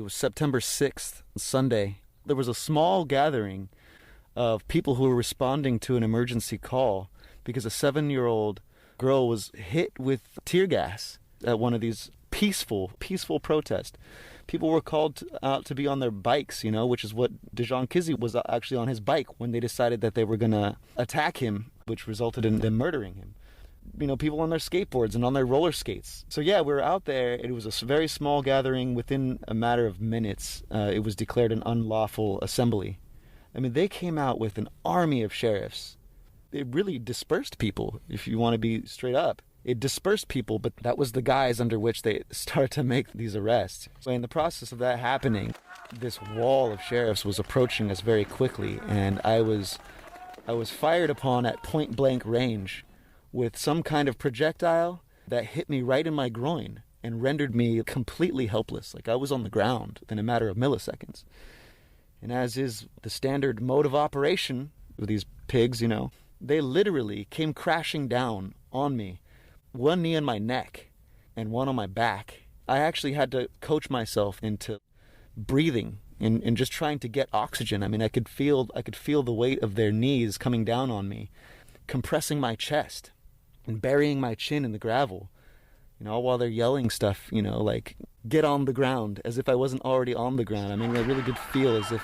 It was September 6th, Sunday. There was a small gathering of people who were responding to an emergency call because a 7-year-old girl was hit with tear gas at one of these peaceful protests. People were called out to be on their bikes, which is what Dijon Kizzee was actually on his bike when they decided that they were going to attack him, which resulted in them murdering him. People on their skateboards and on their roller skates. So yeah, we were out there. It was a very small gathering. Within a matter of minutes, it was declared an unlawful assembly. They came out with an army of sheriffs. It really dispersed people, if you want to be straight up. It dispersed people, but that was the guise under which they started to make these arrests. So in the process of that happening, this wall of sheriffs was approaching us very quickly, and I was fired upon at point blank range with some kind of projectile that hit me right in my groin and rendered me completely helpless. Like I was on the ground in a matter of milliseconds. And as is the standard mode of operation with these pigs, they literally came crashing down on me. One knee on my neck and one on my back. I actually had to coach myself into breathing and just trying to get oxygen. I could feel the weight of their knees coming down on me, compressing my chest and burying my chin in the gravel, all while they're yelling stuff, like, get on the ground, as if I wasn't already on the ground. I really did feel as if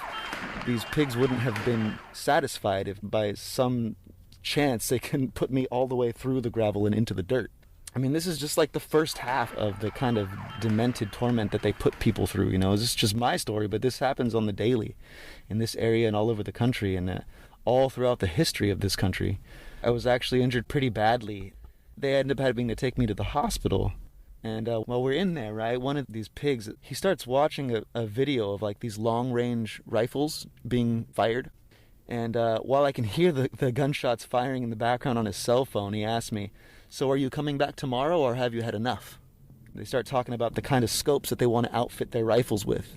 these pigs wouldn't have been satisfied if by some chance they can put me all the way through the gravel and into the dirt. This is just like the first half of the kind of demented torment that they put people through. This is just my story, but this happens on the daily in this area and all over the country and all throughout the history of this country. I was actually injured pretty badly. They ended up having to take me to the hospital. And while we're in there, right, one of these pigs, he starts watching a video of like these long-range rifles being fired. And while I can hear the gunshots firing in the background on his cell phone, he asked me, so are you coming back tomorrow or have you had enough? They start talking about the kind of scopes that they want to outfit their rifles with.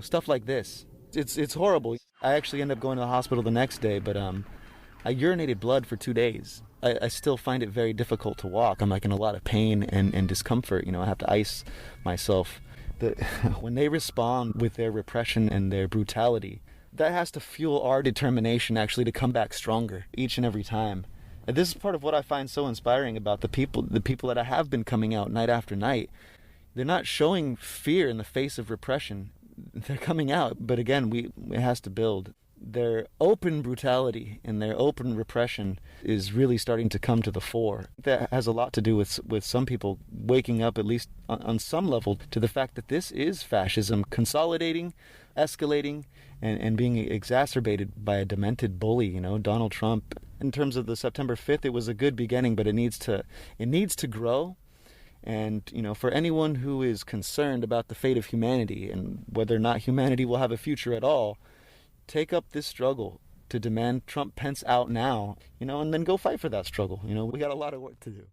Stuff like this. It's horrible. I actually ended up going to the hospital the next day, but I urinated blood for 2 days. I still find it very difficult to walk. I'm like in a lot of pain and discomfort. I have to ice myself. When they respond with their repression and their brutality, that has to fuel our determination actually to come back stronger each and every time. And this is part of what I find so inspiring about the people that I have been coming out night after night. They're not showing fear in the face of repression. They're coming out, but again, it has to build. Their open brutality and their open repression is really starting to come to the fore. That has a lot to do with some people waking up, at least on some level, to the fact that this is fascism consolidating, escalating, and being exacerbated by a demented bully, Donald Trump. In terms of the September 5th, it was a good beginning, but it needs to grow. And, for anyone who is concerned about the fate of humanity and whether or not humanity will have a future at all, take up this struggle to demand Trump Pence out now, and then go fight for that struggle. We got a lot of work to do.